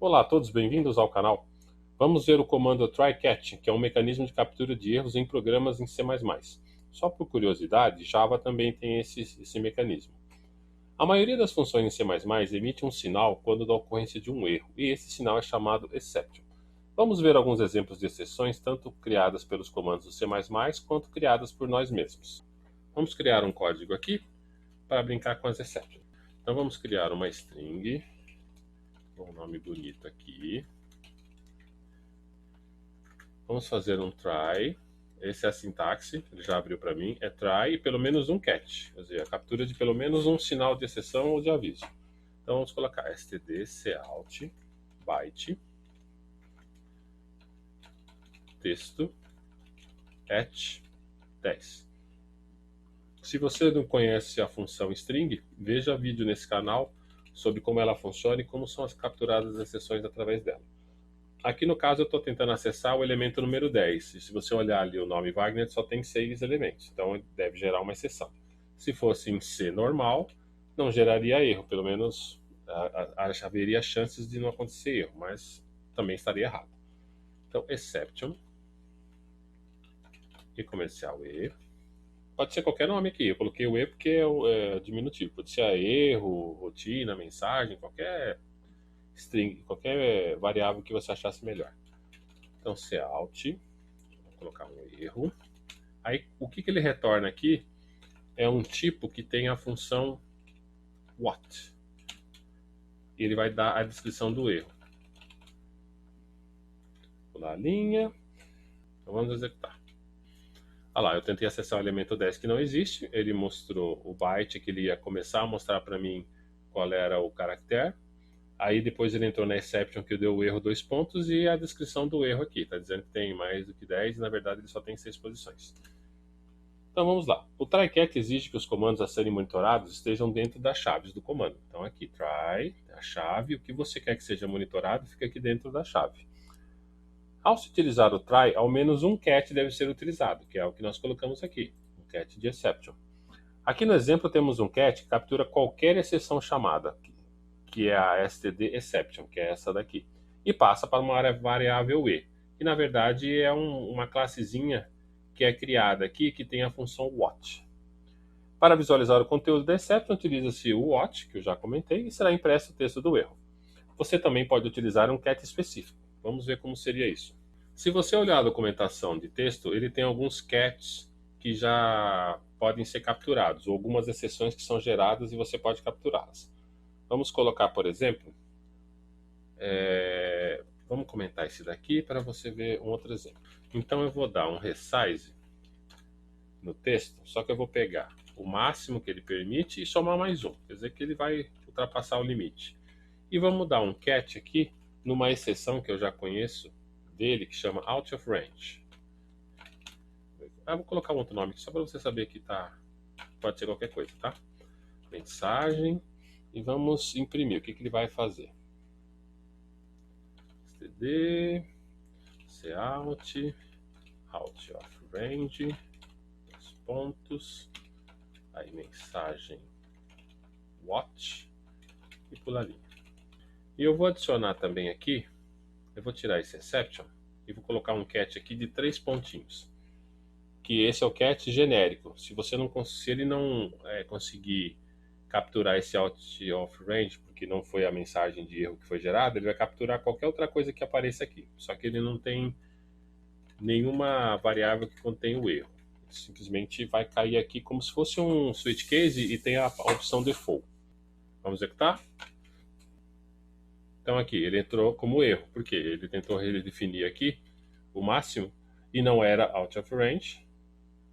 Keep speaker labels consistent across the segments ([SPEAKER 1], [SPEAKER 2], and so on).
[SPEAKER 1] Olá a todos, bem-vindos ao canal. Vamos ver o comando try-catch, que é um mecanismo de captura de erros em programas em C++. Só por curiosidade, Java também tem esse mecanismo. A maioria das funções em C++ emite um sinal quando da ocorrência de um erro, e esse sinal é chamado exception. Vamos ver alguns exemplos de exceções, tanto criadas pelos comandos do C++ quanto criadas por nós mesmos. Vamos criar um código aqui para brincar com as exceptions. Então vamos criar uma string, com um nome bonito aqui. Vamos fazer um try. Essa é a sintaxe, ele já abriu para mim. É try e pelo menos um catch, quer dizer, a captura de pelo menos um sinal de exceção ou de aviso. Então vamos colocar std cout byte texto catch 10. Se você não conhece a função string, veja vídeo nesse canal sobre como ela funciona e como são as capturadas as exceções através dela. Aqui no caso eu estou tentando acessar o elemento número 10. E se você olhar ali o nome Wagner, só tem 6 elementos. Então ele deve gerar uma exceção. Se fosse em C normal, não geraria erro. Pelo menos haveria chances de não acontecer erro, mas também estaria errado. Então, exception e comercial E. Pode ser qualquer nome aqui. Eu coloquei o E porque é diminutivo. Pode ser erro, rotina, mensagem, qualquer string, qualquer variável que você achasse melhor. Então, cout, vou colocar um erro. Aí, o que ele retorna aqui é um tipo que tem a função what. E ele vai dar a descrição do erro. Vou pular a linha. Então, vamos executar. Olha lá, eu tentei acessar o elemento 10 que não existe. Ele mostrou o byte que ele ia começar a mostrar para mim qual era o caractere. Aí depois ele entrou na exception que deu o erro 2 pontos e a descrição do erro aqui. Está dizendo que tem mais do que 10 e na verdade ele só tem 6 posições. Então vamos lá. O try-catch exige que os comandos a serem monitorados estejam dentro das chaves do comando. Então aqui, try, a chave, o que você quer que seja monitorado fica aqui dentro da chave. Ao se utilizar o try, ao menos um catch deve ser utilizado, que é o que nós colocamos aqui, um catch de exception. Aqui no exemplo temos um catch que captura qualquer exceção chamada, que é a std exception, que é essa daqui, e passa para uma variável e, que na verdade é uma classezinha que é criada aqui, que tem a função what. Para visualizar o conteúdo da exception, utiliza-se o what, que eu já comentei, e será impresso o texto do erro. Você também pode utilizar um catch específico. Vamos ver como seria isso. Se você olhar a documentação de texto, ele tem alguns catches que já podem ser capturados, ou algumas exceções que são geradas e você pode capturá-las. Vamos colocar, por exemplo, vamos comentar esse daqui para você ver um outro exemplo. Então eu vou dar um resize no texto, só que eu vou pegar o máximo que ele permite e somar mais um, quer dizer que ele vai ultrapassar o limite. E vamos dar um catch aqui numa exceção que eu já conheço dele, que chama out of range. Eu vou colocar um outro nome aqui, só para você saber que pode ser qualquer coisa, tá? Mensagem, e vamos imprimir. O que ele vai fazer? std cout out of range, dois pontos, aí mensagem what, e pular a linha. E eu vou adicionar também aqui, eu vou tirar esse exception e vou colocar um catch aqui de 3 pontinhos, que esse é o catch genérico. Se ele não conseguir capturar esse out of range, porque não foi a mensagem de erro que foi gerada, ele vai capturar qualquer outra coisa que apareça aqui. Só que ele não tem nenhuma variável que contém o erro. Ele simplesmente vai cair aqui como se fosse um switch case e tem a opção default. Vamos executar? Então aqui, ele entrou como erro, porque ele tentou redefinir aqui o máximo e não era out of range,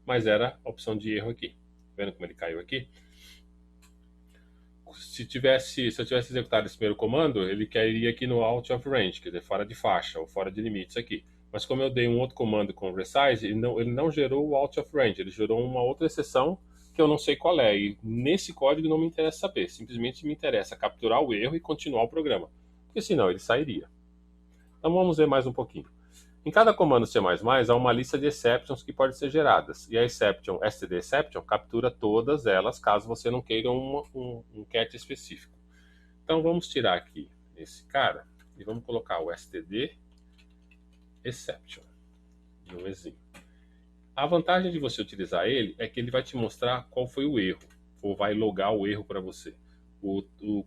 [SPEAKER 1] mas era a opção de erro aqui. Vendo como ele caiu aqui? Se eu tivesse executado esse primeiro comando, ele cairia aqui no out of range, quer dizer, fora de faixa ou fora de limites aqui. Mas como eu dei um outro comando com resize, ele não gerou o out of range, ele gerou uma outra exceção que eu não sei qual é. E nesse código não me interessa saber, simplesmente me interessa capturar o erro e continuar o programa, porque senão ele sairia. Então vamos ver mais um pouquinho. Em cada comando C++ há uma lista de exceptions que podem ser geradas, e a exception, std exception, captura todas elas, caso você não queira um catch específico. Então vamos tirar aqui esse cara, e vamos colocar o std exception no exim. A vantagem de você utilizar ele é que ele vai te mostrar qual foi o erro, ou vai logar o erro para você.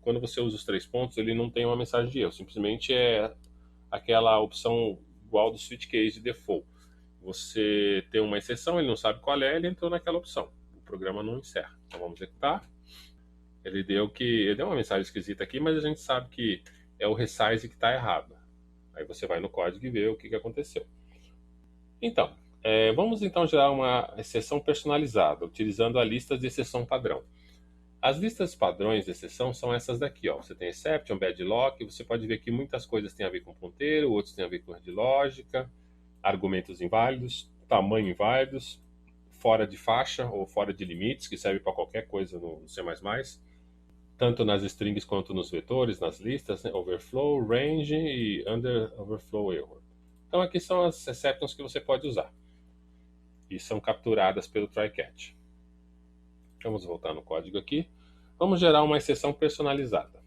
[SPEAKER 1] Quando você usa os 3 pontos, ele não tem uma mensagem de erro, simplesmente é aquela opção igual do switch case de default. Você tem uma exceção, ele não sabe qual é, ele entrou naquela opção. O programa não encerra. Então vamos executar. Ele deu uma mensagem esquisita aqui, mas a gente sabe que é o resize que está errado. Aí você vai no código e vê o que aconteceu. Então, vamos então gerar uma exceção personalizada, utilizando a lista de exceção padrão. As listas padrões de exceção são essas daqui, ó. Você tem exception, badlock, você pode ver que muitas coisas têm a ver com ponteiro, outros têm a ver com de lógica, argumentos inválidos, tamanho inválidos, fora de faixa ou fora de limites, que serve para qualquer coisa no C++, tanto nas strings quanto nos vetores, nas listas, né? Overflow, range e under overflow error. Então aqui são as exceptions que você pode usar e são capturadas pelo try-catch. Vamos voltar no código aqui. Vamos gerar uma exceção personalizada.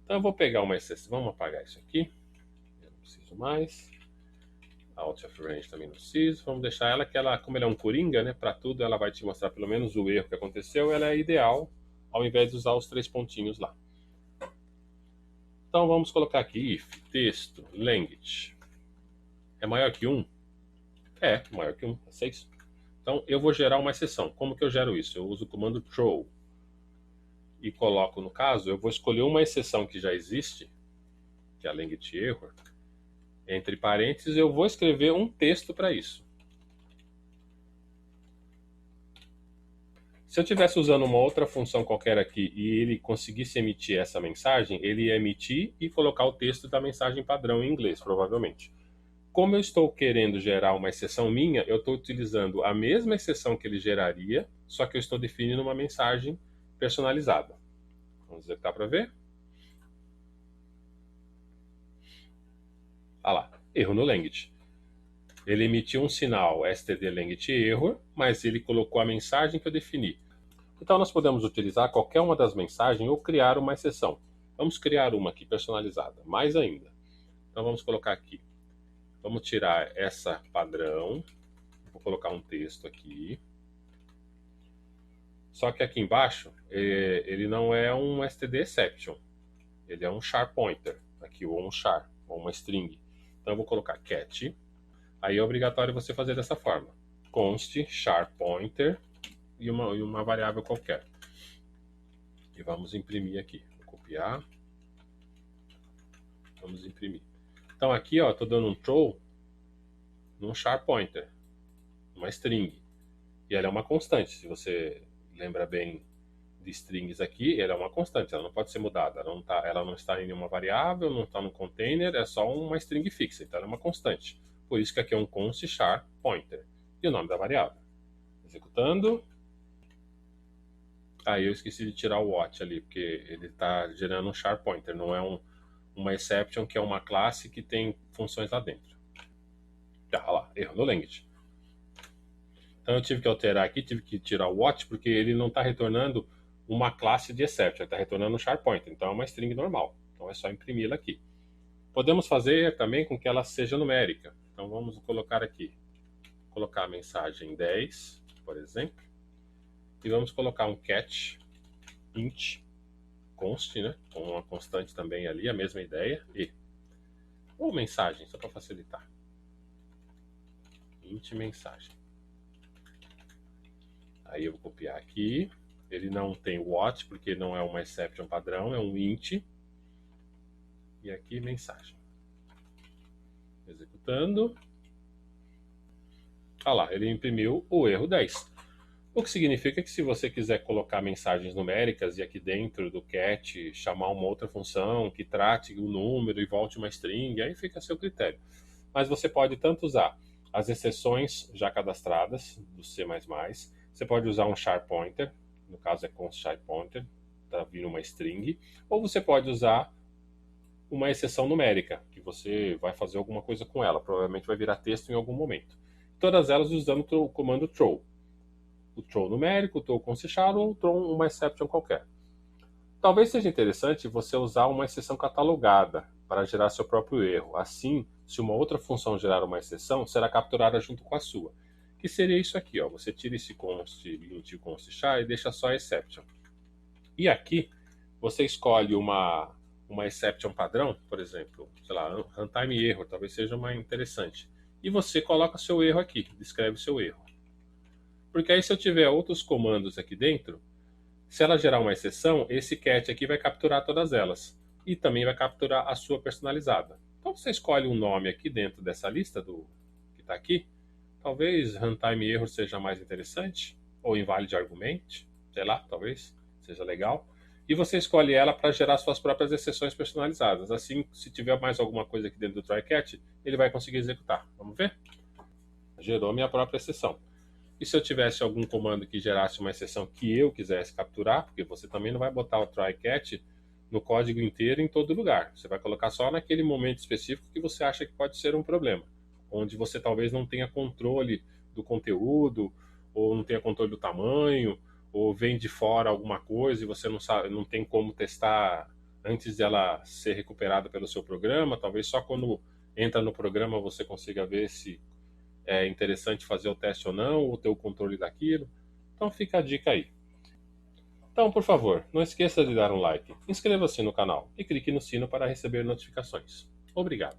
[SPEAKER 1] Então eu vou pegar uma exceção, vamos apagar isso aqui. Eu não preciso mais. Out of range também não preciso. Vamos deixar ela que como ela é um coringa, né, para tudo ela vai te mostrar pelo menos o erro que aconteceu. Ela é ideal ao invés de usar os 3 pontinhos lá. Então vamos colocar aqui if texto language é maior que 1. É maior que 1, é 6. Então eu vou gerar uma exceção. Como que eu gero isso? Eu uso o comando throw e coloco, no caso, eu vou escolher uma exceção que já existe, que é a language error. Entre parênteses, eu vou escrever um texto para isso. Se eu estivesse usando uma outra função qualquer aqui e ele conseguisse emitir essa mensagem, ele ia emitir e colocar o texto da mensagem padrão em inglês, provavelmente. Como eu estou querendo gerar uma exceção minha, eu estou utilizando a mesma exceção que ele geraria, só que eu estou definindo uma mensagem personalizada. Vamos executar para ver. Ah lá, erro no language. Ele emitiu um sinal std language error, mas ele colocou a mensagem que eu defini. Então nós podemos utilizar qualquer uma das mensagens ou criar uma exceção. Vamos criar uma aqui personalizada, mais ainda. Então vamos colocar aqui. Vamos tirar essa padrão. Vou colocar um texto aqui. Só que aqui embaixo, ele não é um std exception. Ele é um char pointer, aqui, ou um char, ou uma string. Então eu vou colocar cat. Aí é obrigatório você fazer dessa forma. Const char pointer e uma variável qualquer. E vamos imprimir aqui. Vou copiar. Vamos imprimir. Então aqui, ó, estou dando um throw num char pointer, uma string. E ela é uma constante. Se você lembra bem de strings aqui, ela é uma constante, ela não pode ser mudada. Ela não está em nenhuma variável, não está no container, é só uma string fixa, então ela é uma constante. Por isso que aqui é um const char pointer. E o nome da variável. Executando. Aí eu esqueci de tirar o what ali, porque ele está gerando um char pointer, não é uma exception que é uma classe que tem funções lá dentro. Tá, lá, erro no language. Então eu tive que alterar aqui, tive que tirar o what, porque ele não está retornando uma classe de exception, ele está retornando um char pointer, então é uma string normal. Então é só imprimi-la aqui. Podemos fazer também com que ela seja numérica. Então vamos colocar aqui, colocar a mensagem 10, por exemplo, e vamos colocar um cat int const, né, com uma constante também ali, a mesma ideia, ou mensagem, só para facilitar. Int mensagem. Aí eu vou copiar aqui. Ele não tem what, porque não é uma exception padrão, é um int. E aqui mensagem. Executando. Ah lá, ele imprimiu o erro 10. O que significa que se você quiser colocar mensagens numéricas e aqui dentro do cat chamar uma outra função que trate o número e volte uma string, aí fica a seu critério. Mas você pode tanto usar as exceções já cadastradas do C++, você pode usar um char pointer, no caso é const char pointer, está vindo uma string, ou você pode usar uma exceção numérica, que você vai fazer alguma coisa com ela, provavelmente vai virar texto em algum momento. Todas elas usando o comando throw. O throw numérico, o throw const char ou o throw uma exception qualquer. Talvez seja interessante você usar uma exceção catalogada para gerar seu próprio erro. Assim, se uma outra função gerar uma exceção, será capturada junto com a sua. Que seria isso aqui, ó. Você tira esse const int e const char e deixa só a exception. E aqui, você escolhe uma exception padrão, por exemplo, sei lá, runtime error, talvez seja uma interessante. E você coloca seu erro aqui, descreve seu erro. Porque aí se eu tiver outros comandos aqui dentro, se ela gerar uma exceção, esse cat aqui vai capturar todas elas. E também vai capturar a sua personalizada. Então você escolhe um nome aqui dentro dessa lista que está aqui. Talvez runtime error seja mais interessante, ou invalid argument, sei lá, talvez seja legal. E você escolhe ela para gerar suas próprias exceções personalizadas. Assim, se tiver mais alguma coisa aqui dentro do try-catch, ele vai conseguir executar. Vamos ver? Gerou minha própria exceção. E se eu tivesse algum comando que gerasse uma exceção que eu quisesse capturar, porque você também não vai botar o try-catch no código inteiro em todo lugar. Você vai colocar só naquele momento específico que você acha que pode ser um problema, onde você talvez não tenha controle do conteúdo, ou não tenha controle do tamanho, ou vem de fora alguma coisa e você não sabe, não tem como testar antes dela ser recuperada pelo seu programa. Talvez só quando entra no programa você consiga ver se é interessante fazer o teste ou não, ou ter o controle daquilo. Então fica a dica aí. Então, por favor, não esqueça de dar um like, inscreva-se no canal e clique no sino para receber notificações. Obrigado.